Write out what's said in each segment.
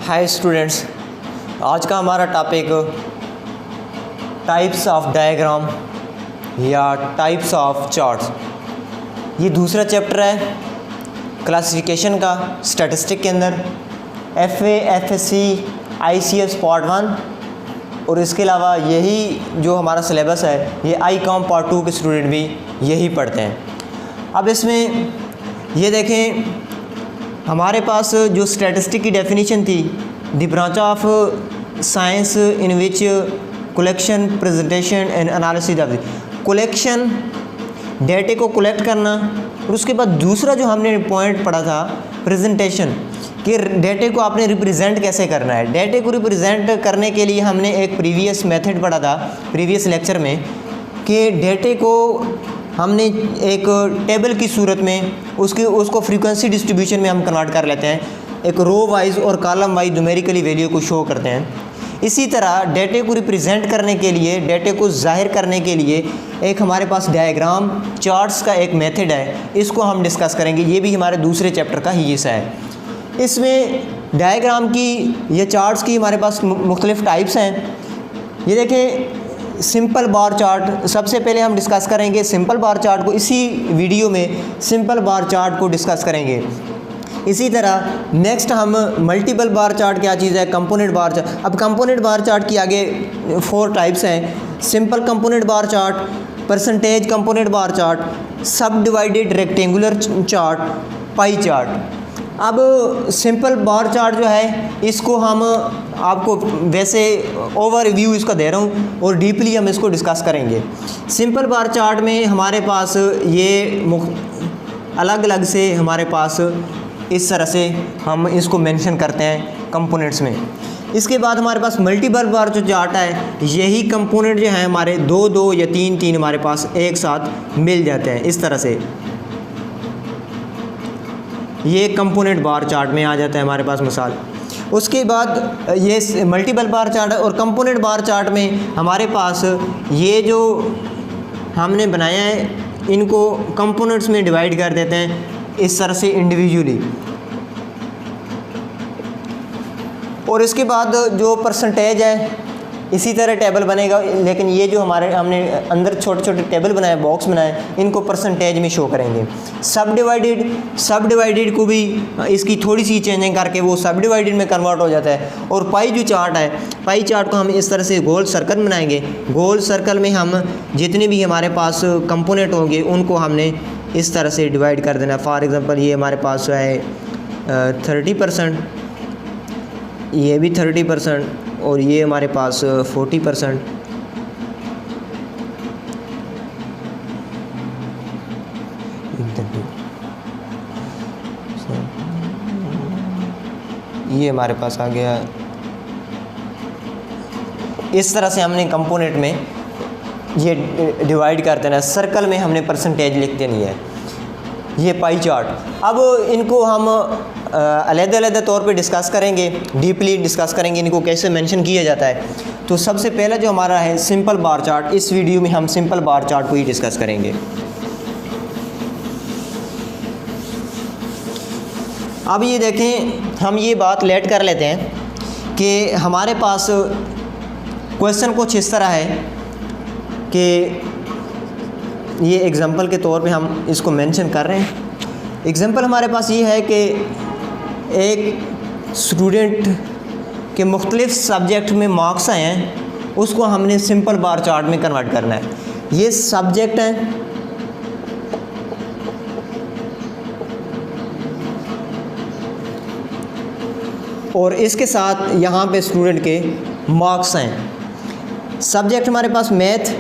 Hi students, आज का हमारा टॉपिक टाइप्स ऑफ डायग्राम या टाइप्स ऑफ चार्ट्स। ये दूसरा चैप्टर है क्लासिफिकेशन का स्टैटिस्टिक के अंदर, FA, FSC, ICS पार्ट 1 और इसके अलावा यही जो हमारा सिलेबस है ये ICOM पार्ट 2 के स्टूडेंट भी यही पढ़ते हैं। अब इसमें ये देखें, हमारे पास जो स्टैटिस्टिक की डेफिनेशन थी, the branch of science in which collection, presentation and analysis of collection, data को कलेक्ट करना, और उसके बाद दूसरा जो हमने पॉइंट पढ़ा था प्रेजेंटेशन, कि डेटे को आपने रिप्रेजेंट कैसे करना है। डेटे को रिप्रेजेंट करने के लिए हमने एक प्रीवियस मेथड पढ़ा था प्रीवियस लेक्चर में, कि डेटे को हमने एक टेबल की सूरत में उसको फ्रीक्वेंसी डिस्ट्रीब्यूशन में हम कन्वर्ट कर लेते हैं, एक रो वाइज और कॉलम वाइज न्यूमेरिकली वैल्यू को शो करते हैं। इसी तरह डेटे को रिप्रेजेंट करने के लिए, डेटे को जाहिर करने के लिए एक हमारे पास डायग्राम चार्ट्स का एक मेथड है, इसको हम डिस्कस करेंगे। ये भी हमारे दूसरे चैप्टर का ही हिस्सा है। इसमें डायग्राम की या चार्ट्स की हमारे पास मुख्तलिफ टाइप्स हैं। ये देखें, सिंपल बार चार्ट सबसे पहले हम डिस्कस करेंगे। सिंपल बार चार्ट को इसी वीडियो में सिंपल बार चार्ट को डिस्कस करेंगे। इसी तरह नेक्स्ट हम मल्टीपल बार चार्ट क्या चीज़ है, कंपोनेंट बार चार्ट। अब कंपोनेंट बार चार्ट की आगे 4 टाइप्स हैं: simple component bar chart, percentage component bar chart, subdivided rectangular chart, pie chart. अब सिंपल बार चार्ट जो है, इसको हम आपको वैसे ओवरव्यू इसका दे रहा हूँ और डीपली हम इसको डिस्कस करेंगे। सिंपल बार चार्ट में हमारे पास ये अलग अलग से हमारे पास इस तरह से हम इसको मेंशन करते हैं कंपोनेंट्स में। इसके बाद हमारे पास मल्टीपल बार जो चार्ट है, यही कंपोनेंट जो है हमारे 2-2 या 3-3 हमारे पास एक साथ मिल जाते हैं। इस तरह से ये कंपोनेंट बार चार्ट में आ जाता है हमारे पास मिसाल। उसके बाद ये मल्टीपल बार चार्ट है, और कंपोनेंट बार चार्ट में हमारे पास ये जो हमने बनाया है, इनको कंपोनेंट्स में डिवाइड कर देते हैं इस तरह से इंडिविजुअली। और इसके बाद जो परसेंटेज है, इसी तरह टेबल बनेगा, लेकिन ये जो हमने अंदर छोटे छोटे टेबल बनाए, बॉक्स बनाए, इनको परसेंटेज में शो करेंगे। सब डिवाइडेड को भी इसकी थोड़ी सी चेंजिंग करके वो सब डिवाइडेड में कन्वर्ट हो जाता है। और पाई जो चार्ट है, पाई चार्ट को हम इस तरह से गोल सर्कल बनाएंगे। गोल सर्कल में हम जितने भी हमारे पास कंपोनेंट होंगे उनको हमने इस तरह से डिवाइड कर देना। फॉर एग्ज़ाम्पल ये हमारे पास है 30%, ये भी 30%, और ये हमारे पास 40%। ये हमारे पास आ गया। इस तरह से हमने कंपोनेंट में ये डिवाइड कर देना है। सर्कल में हमने परसेंटेज लिख देनी है। ये पाई चार्ट। अब इनको हम अलग-अलग तौर पे डिस्कस करेंगे, डीपली डिस्कस करेंगे इनको कैसे मेंशन किया जाता है। तो सबसे पहला जो हमारा है सिंपल बार चार्ट, इस वीडियो में हम सिंपल बार चार्ट को ही डिस्कस करेंगे। अब ये देखें, हम ये बात लेट कर लेते हैं कि हमारे पास क्वेश्चन कुछ इस तरह है कि ये एग्ज़ाम्पल के तौर पे हम इसको मेंशन कर रहे हैं। एग्ज़ाम्पल हमारे पास ये है कि एक स्टूडेंट के मुख्तलिफ सब्जेक्ट में मार्क्स आए हैं, उसको हमने सिंपल बार चार्ट में कन्वर्ट करना है। ये सब्जेक्ट हैं, और इसके साथ यहाँ पे स्टूडेंट के मार्क्स हैं। सब्जेक्ट हमारे पास मैथ,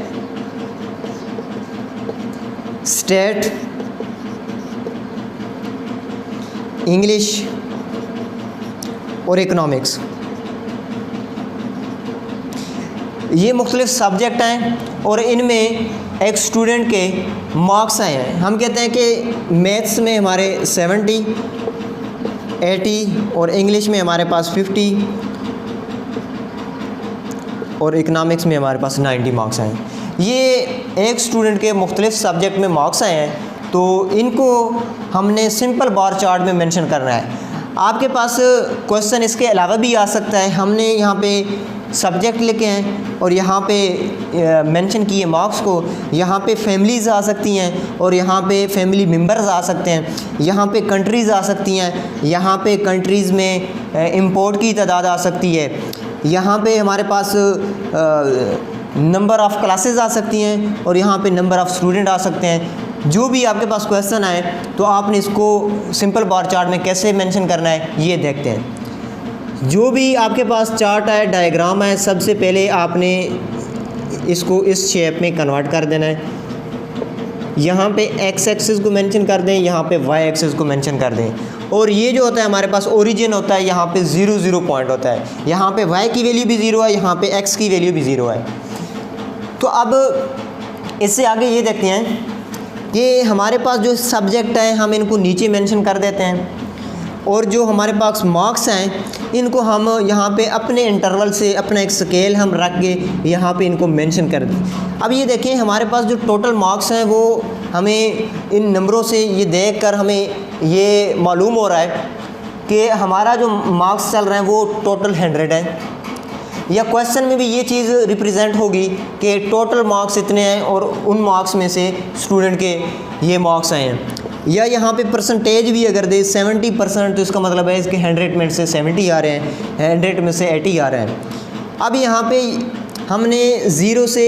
स्टेट, इंग्लिश और इकोनॉमिक्स। ये मुख्तलिफ सब्जेक्ट हैं और इनमें एक स्टूडेंट के मार्क्स आए हैं। हम कहते हैं कि मैथ्स में हमारे 70, 80 और इंग्लिश में हमारे पास 50 और इकोनॉमिक्स में हमारे पास 90 मार्क्स आए हैं। ये एक स्टूडेंट के मुख्तलिफ सब्जेक्ट में मार्क्स आए हैं, तो इनको हमने सिंपल बार चार्ट में मेंशन करना है। आपके पास क्वेश्चन इसके अलावा भी आ सकता है। हमने यहाँ पे सब्जेक्ट लिखे हैं और यहाँ पे मेंशन किए मार्क्स को। यहाँ पे फैमिलीज़ आ सकती हैं और यहाँ पे फैमिली मेम्बर्स आ सकते हैं। यहाँ पे कंट्रीज़ आ सकती हैं। यहाँ पे कंट्रीज़ में इंपोर्ट की तादाद आ सकती है। यहाँ पे हमारे पास नंबर ऑफ़ क्लासेस आ सकती हैं और यहाँ पे नंबर ऑफ़ स्टूडेंट आ सकते हैं। जो भी आपके पास क्वेश्चन आए तो आपने इसको सिंपल बार चार्ट में कैसे मेंशन करना है ये देखते हैं। जो भी आपके पास चार्ट है, डायग्राम है, सबसे पहले आपने इसको इस शेप में कन्वर्ट कर देना है। यहाँ पे एक्स एक्सिस को मेंशन कर दें, यहाँ पे वाई एक्सिस को मेंशन कर दें। और ये जो होता है हमारे पास ओरिजिन होता है, यहाँ पे 0 0 पॉइंट होता है। यहाँ पे वाई की वैल्यू भी 0 है, यहाँ पे एक्स की वैल्यू भी 0 है। तो अब इससे आगे ये देखते हैं कि हमारे पास जो सब्जेक्ट है हम इनको नीचे मेंशन कर देते हैं और जो हमारे पास मार्क्स हैं इनको हम यहाँ पे अपने इंटरवल से अपना एक स्केल हम रख के यहाँ पे इनको मेंशन कर दें। अब ये देखें हमारे पास जो टोटल मार्क्स हैं वो हमें इन नंबरों से ये देखकर हमें ये मालूम हो रहा है कि हमारा जो मार्क्स चल रहे हैं वो टोटल 100 है। या क्वेश्चन में भी ये चीज़ रिप्रेजेंट होगी कि टोटल मार्क्स इतने हैं और उन मार्क्स में से स्टूडेंट के ये मार्क्स आए हैं। या यहाँ पे परसेंटेज भी अगर दे 70% तो इसका मतलब है इसके 100 में से 70 आ रहे हैं, 100 में से 80 आ रहे हैं। अब यहाँ पे हमने 0 से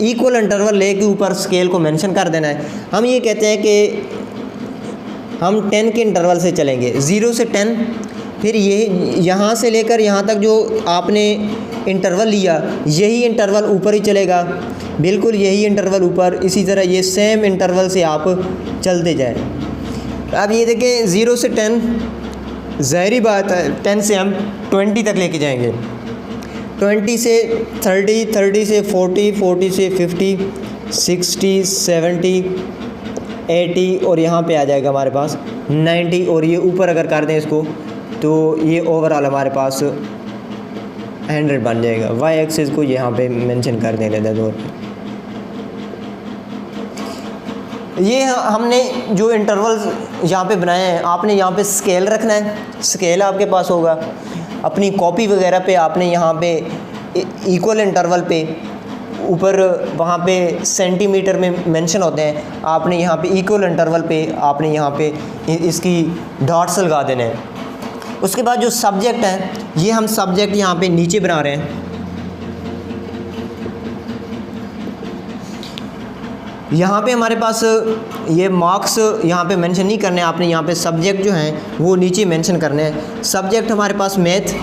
इक्वल इंटरवल ले के ऊपर स्केल को मेंशन कर देना है। हम ये कहते हैं कि हम 10 के इंटरवल से चलेंगे, 0 से 10, फिर ये यहाँ से लेकर यहाँ तक जो आपने इंटरवल लिया यही इंटरवल ऊपर ही चलेगा, बिल्कुल यही इंटरवल ऊपर। इसी तरह ये सेम इंटरवल से आप चलते जाएं। अब ये देखें 0 से 10, ज़ाहिरी बात है 10 से हम 20 तक लेके जाएंगे, 20 से 30, 30 से 40, 40 से 50, 60, 70, 80 और यहाँ पे आ जाएगा हमारे पास 90। और ये ऊपर अगर कर दें इसको तो ये ओवरऑल हमारे पास 100 बन जाएगा। वाई एक्सिस को यहाँ पे मेंशन कर दें लेते दो। ये हमने जो इंटरवल्स यहाँ पे बनाए हैं, आपने यहाँ पे स्केल रखना है। स्केल आपके पास होगा, अपनी कॉपी वगैरह पे आपने यहाँ पे इक्वल इंटरवल पे ऊपर वहाँ पे सेंटीमीटर में मेंशन होते हैं, आपने यहाँ पे इक्वल इंटरवल पे आपने यहाँ पे इसकी डॉट्स लगा देने हैं। उसके बाद जो सब्जेक्ट है ये हम सब्जेक्ट यहाँ पे नीचे बना रहे हैं। यहाँ पे हमारे पास ये मार्क्स यहाँ पे मेंशन नहीं करने, आपने यहाँ पे सब्जेक्ट जो हैं वो नीचे मेंशन करने हैं। सब्जेक्ट हमारे पास मैथ,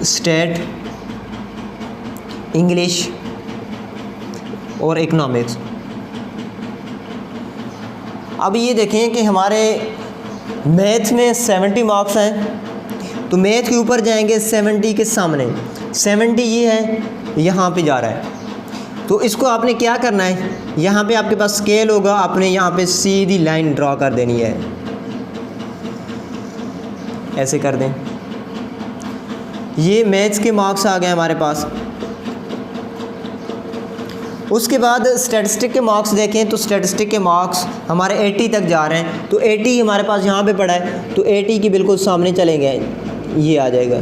स्टेट, इंग्लिश और इकोनॉमिक्स। अब ये देखें कि हमारे मैथ में 70 मार्क्स हैं, तो मैथ के ऊपर जाएंगे 70 के सामने 70 ये है, यहाँ पे जा रहा है। तो इसको आपने क्या करना है, यहाँ पे आपके पास स्केल होगा, आपने यहाँ पे सीधी लाइन ड्रॉ कर देनी है, ऐसे कर दें। ये मैथ्स के मार्क्स आ गए हमारे पास। उसके बाद स्टैटिस्टिक के मार्क्स देखें तो स्टैटिस्टिक के मार्क्स हमारे 80 तक जा रहे हैं, तो 80 हमारे पास यहाँ पे पड़ा है, तो 80 के बिल्कुल सामने चलेंगे, ये आ जाएगा।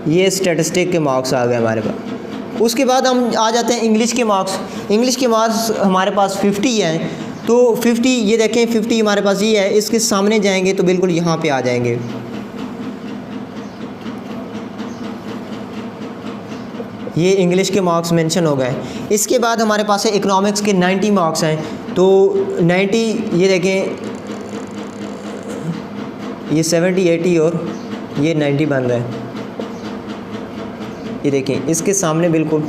ये स्टैटिस्टिक के मार्क्स आ गए हमारे पास। उसके बाद हम आ जाते हैं इंग्लिश के मार्क्स। इंग्लिश के मार्क्स हमारे पास 50 हैं, तो 50 ये देखें 50 हमारे पास ये है, इसके सामने जाएंगे तो बिल्कुल यहाँ पे आ जाएंगे। ये इंग्लिश के मार्क्स मेंशन हो गए। इसके बाद हमारे पास है इकोनॉमिक्स के 90 मार्क्स हैं, तो 90 ये देखें, ये 70, 80 और ये 90 बन रहा है। ये देखें इसके सामने बिल्कुल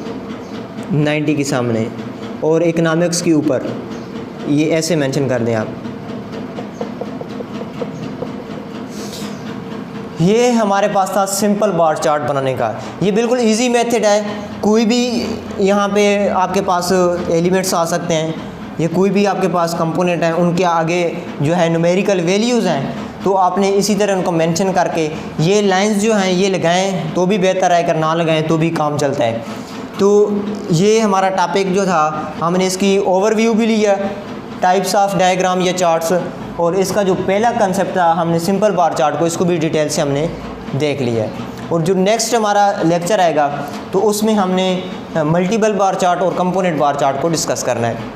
90 के सामने, और इकोनॉमिक्स के ऊपर ये ऐसे मेंशन कर दें आप। ये हमारे पास था सिंपल बार चार्ट बनाने का। ये बिल्कुल इजी मेथड है, कोई भी यहाँ पे आपके पास एलिमेंट्स आ सकते हैं, ये कोई भी आपके पास कंपोनेंट हैं, उनके आगे जो है न्यूमेरिकल वैल्यूज़ हैं, तो आपने इसी तरह उनको मेंशन करके ये लाइंस जो हैं ये लगाएं तो भी बेहतर है, अगर ना लगाएं तो भी काम चलता है। तो ये हमारा टॉपिक जो था, हमने इसकी ओवरव्यू भी लिया, टाइप्स ऑफ डायग्राम या चार्ट्स, और इसका जो पहला कंसेप्ट था हमने सिंपल बार चार्ट को, इसको भी डिटेल से हमने देख लिया है। और जो नेक्स्ट हमारा लेक्चर आएगा तो उसमें हमने मल्टीपल बार चार्ट और कंपोनेंट बार चार्ट को डिस्कस करना है।